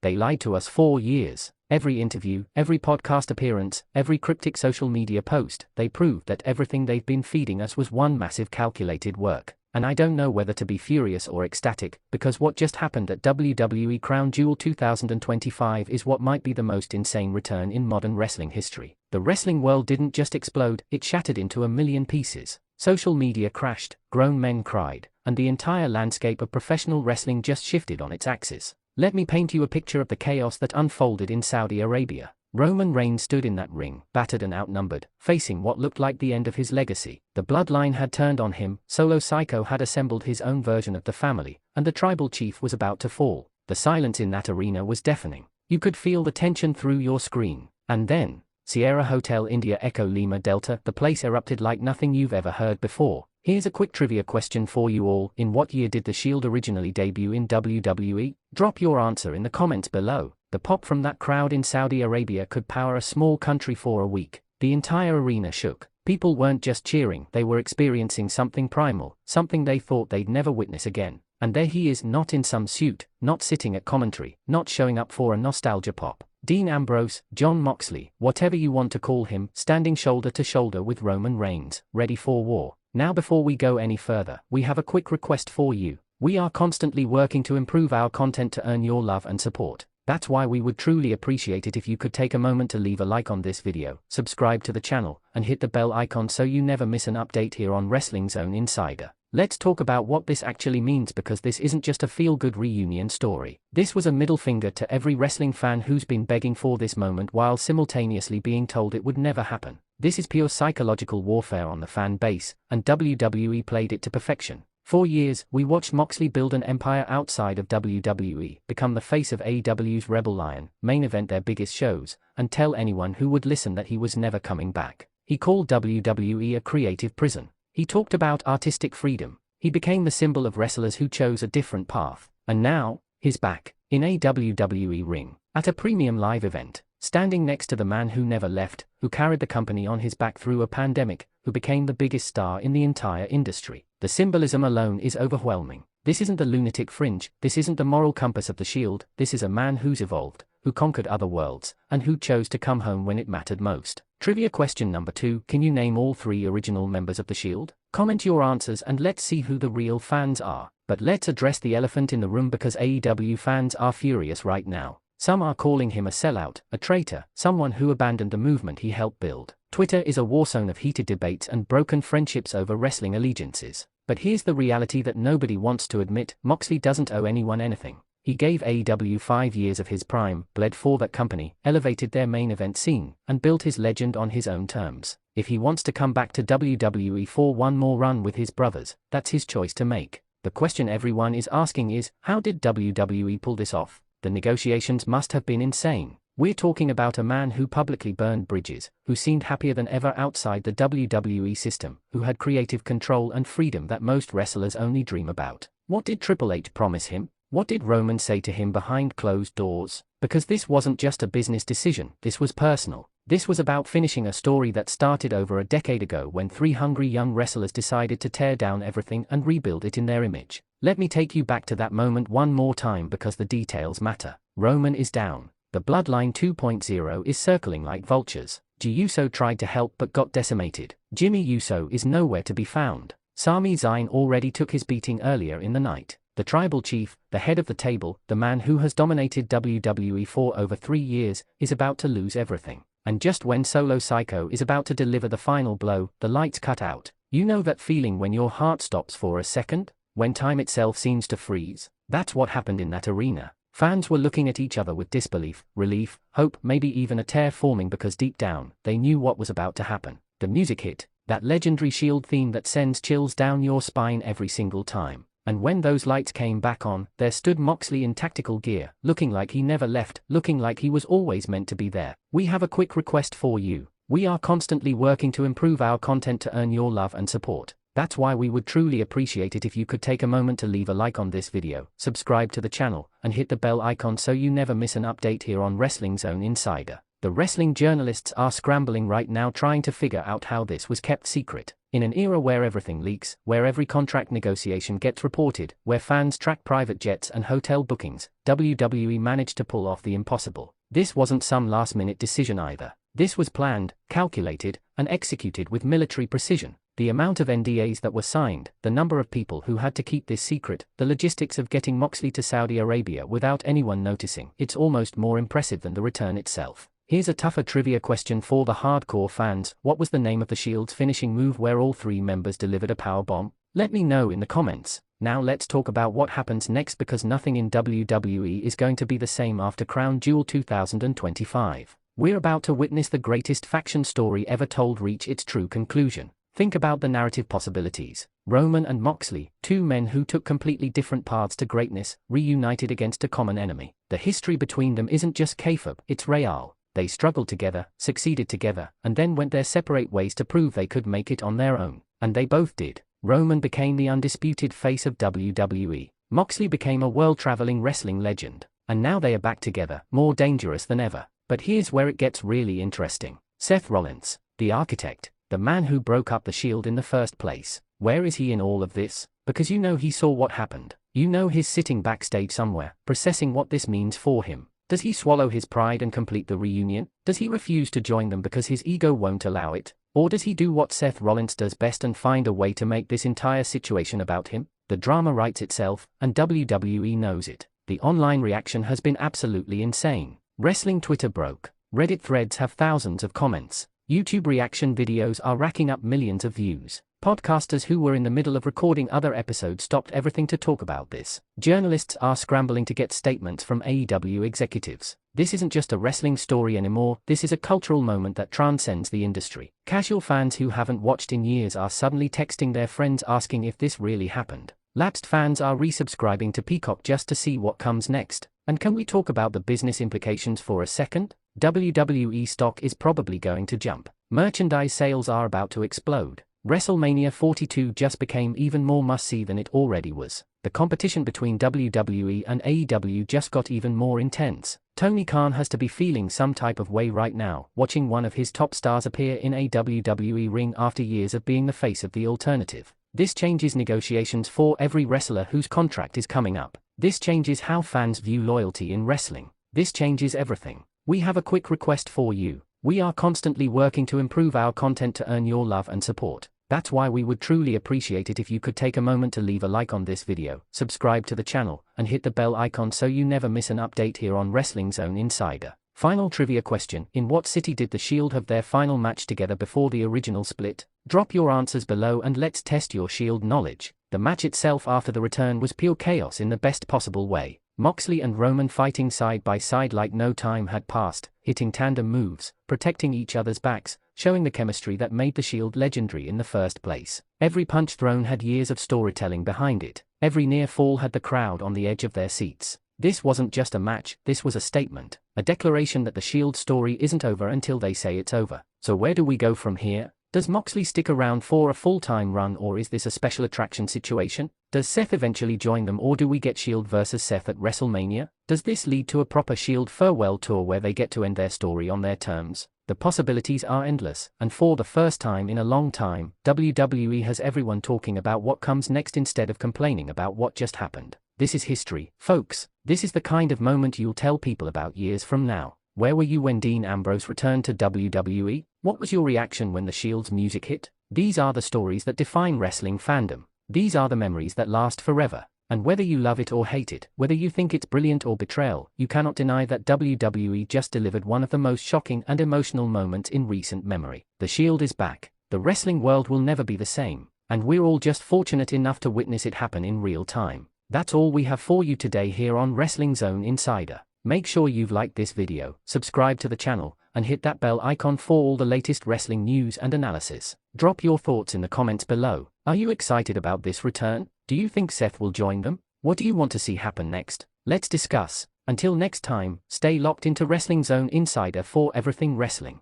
They lied to us for years. Every interview, every podcast appearance, every cryptic social media post, they proved that everything they've been feeding us was one massive calculated work. And I don't know whether to be furious or ecstatic, because what just happened at WWE Crown Jewel 2025 is what might be the most insane return in modern wrestling history. The wrestling world didn't just explode, it shattered into a million pieces. Social media crashed, grown men cried, and the entire landscape of professional wrestling just shifted on its axis. Let me paint you a picture of the chaos that unfolded in Saudi Arabia. Roman Reigns stood in that ring, battered and outnumbered, facing what looked like the end of his legacy. The bloodline had turned on him, Solo Sikoa had assembled his own version of the family, and the tribal chief was about to fall. The silence in that arena was deafening. You could feel the tension through your screen. And then, Sierra Hotel India Echo Lima Delta, the place erupted like nothing you've ever heard before. Here's a quick trivia question for you all. In what year did The Shield originally debut in WWE? Drop your answer in the comments below. The pop from that crowd in Saudi Arabia could power a small country for a week. The entire arena shook. People weren't just cheering, they were experiencing something primal, something they thought they'd never witness again. And there he is, not in some suit, not sitting at commentary, not showing up for a nostalgia pop. Dean Ambrose, Jon Moxley, whatever you want to call him, standing shoulder to shoulder with Roman Reigns, ready for war. Now before we go any further, we have a quick request for you. We are constantly working to improve our content to earn your love and support. That's why we would truly appreciate it if you could take a moment to leave a like on this video, subscribe to the channel, and hit the bell icon so you never miss an update here on Wrestling Zone Insider. Let's talk about what this actually means, because this isn't just a feel-good reunion story. This was a middle finger to every wrestling fan who's been begging for this moment while simultaneously being told it would never happen. This is pure psychological warfare on the fan base, and WWE played it to perfection. For years, we watched Moxley build an empire outside of WWE, become the face of AEW's Rebel Lion, main event their biggest shows, and tell anyone who would listen that he was never coming back. He called WWE a creative prison. He talked about artistic freedom. He became the symbol of wrestlers who chose a different path. And now, he's back, in a WWE ring, at a premium live event, standing next to the man who never left, who carried the company on his back through a pandemic, who became the biggest star in the entire industry. The symbolism alone is overwhelming. This isn't the lunatic fringe, this isn't the moral compass of the Shield, this is a man who's evolved, who conquered other worlds, and who chose to come home when it mattered most. Trivia question number 2, can you name all 3 original members of the Shield? Comment your answers and let's see who the real fans are. But let's address the elephant in the room, because AEW fans are furious right now. Some are calling him a sellout, a traitor, someone who abandoned the movement he helped build. Twitter is a warzone of heated debates and broken friendships over wrestling allegiances. But here's the reality that nobody wants to admit: Moxley doesn't owe anyone anything. He gave AEW 5 years of his prime, bled for that company, elevated their main event scene, and built his legend on his own terms. If he wants to come back to WWE for one more run with his brothers, that's his choice to make. The question everyone is asking is, how did WWE pull this off? The negotiations must have been insane. We're talking about a man who publicly burned bridges, who seemed happier than ever outside the WWE system, who had creative control and freedom that most wrestlers only dream about. What did Triple H promise him? What did Roman say to him behind closed doors? Because this wasn't just a business decision, this was personal. This was about finishing a story that started over a decade ago when 3 hungry young wrestlers decided to tear down everything and rebuild it in their image. Let me take you back to that moment one more time, because the details matter. Roman is down. The Bloodline 2.0 is circling like vultures. Jey Uso tried to help but got decimated. Jimmy Uso is nowhere to be found. Sami Zayn already took his beating earlier in the night. The tribal chief, the head of the table, the man who has dominated WWE for over 3 years, is about to lose everything. And just when Solo Sikoa is about to deliver the final blow, the lights cut out. You know that feeling when your heart stops for a second? When time itself seems to freeze? That's what happened in that arena. Fans were looking at each other with disbelief, relief, hope, maybe even a tear forming, because deep down, they knew what was about to happen. The music hit, that legendary Shield theme that sends chills down your spine every single time. And when those lights came back on, there stood Moxley in tactical gear, looking like he never left, looking like he was always meant to be there. We have a quick request for you. We are constantly working to improve our content to earn your love and support. That's why we would truly appreciate it if you could take a moment to leave a like on this video, subscribe to the channel, and hit the bell icon so you never miss an update here on Wrestling Zone Insider. The wrestling journalists are scrambling right now trying to figure out how this was kept secret. In an era where everything leaks, where every contract negotiation gets reported, where fans track private jets and hotel bookings, WWE managed to pull off the impossible. This wasn't some last-minute decision either. This was planned, calculated, and executed with military precision. The amount of NDAs that were signed, the number of people who had to keep this secret, the logistics of getting Moxley to Saudi Arabia without anyone noticing, it's almost more impressive than the return itself. Here's a tougher trivia question for the hardcore fans. What was the name of the Shield's finishing move where all three members delivered a powerbomb? Let me know in the comments. Now let's talk about what happens next, because nothing in WWE is going to be the same after Crown Jewel 2025. We're about to witness the greatest faction story ever told reach its true conclusion. Think about the narrative possibilities. Roman and Moxley, two men who took completely different paths to greatness, reunited against a common enemy. The history between them isn't just kayfabe, it's real. They struggled together, succeeded together, and then went their separate ways to prove they could make it on their own. And they both did. Roman became the undisputed face of WWE. Moxley became a world-traveling wrestling legend. And now they are back together, more dangerous than ever. But here's where it gets really interesting. Seth Rollins, the architect, the man who broke up the Shield in the first place. Where is he in all of this? Because you know he saw what happened. You know he's sitting backstage somewhere, processing what this means for him. Does he swallow his pride and complete the reunion? Does he refuse to join them because his ego won't allow it? Or does he do what Seth Rollins does best and find a way to make this entire situation about him? The drama writes itself, and WWE knows it. The online reaction has been absolutely insane. Wrestling Twitter broke. Reddit threads have thousands of comments. YouTube reaction videos are racking up millions of views. Podcasters who were in the middle of recording other episodes stopped everything to talk about this. Journalists are scrambling to get statements from AEW executives. This isn't just a wrestling story anymore, this is a cultural moment that transcends the industry. Casual fans who haven't watched in years are suddenly texting their friends asking if this really happened. Lapsed fans are resubscribing to Peacock just to see what comes next. And can we talk about the business implications for a second? WWE stock is probably going to jump. Merchandise sales are about to explode. WrestleMania 42 just became even more must-see than it already was. The competition between WWE and AEW just got even more intense. Tony Khan has to be feeling some type of way right now, watching one of his top stars appear in a WWE ring after years of being the face of the alternative. This changes negotiations for every wrestler whose contract is coming up. This changes how fans view loyalty in wrestling. This changes everything. We have a quick request for you. We are constantly working to improve our content to earn your love and support. That's why we would truly appreciate it if you could take a moment to leave a like on this video, subscribe to the channel, and hit the bell icon so you never miss an update here on Wrestling Zone Insider. Final trivia question: in what city did the Shield have their final match together before the original split? Drop your answers below and let's test your Shield knowledge. The match itself after the return was pure chaos in the best possible way. Moxley and Roman fighting side by side like no time had passed, hitting tandem moves, protecting each other's backs, showing the chemistry that made the Shield legendary in the first place. Every punch thrown had years of storytelling behind it. Every near fall had the crowd on the edge of their seats. This wasn't just a match, this was a statement, a declaration that the Shield story isn't over until they say it's over. So where do we go from here? Does Moxley stick around for a full-time run, or is this a special attraction situation? Does Seth eventually join them, or do we get Shield versus Seth at WrestleMania? Does this lead to a proper Shield farewell tour where they get to end their story on their terms? The possibilities are endless, and for the first time in a long time, WWE has everyone talking about what comes next instead of complaining about what just happened. This is history, folks. This is the kind of moment you'll tell people about years from now. Where were you when Dean Ambrose returned to WWE? What was your reaction when the Shield's music hit? These are the stories that define wrestling fandom. These are the memories that last forever. And whether you love it or hate it, whether you think it's brilliant or betrayal, you cannot deny that WWE just delivered one of the most shocking and emotional moments in recent memory. The Shield is back. The wrestling world will never be the same. And we're all just fortunate enough to witness it happen in real time. That's all we have for you today here on Wrestling Zone Insider. Make sure you've liked this video, subscribe to the channel, and hit that bell icon for all the latest wrestling news and analysis. Drop your thoughts in the comments below. Are you excited about this return? Do you think Seth will join them? What do you want to see happen next? Let's discuss. Until next time, stay locked into Wrestling Zone Insider for everything wrestling.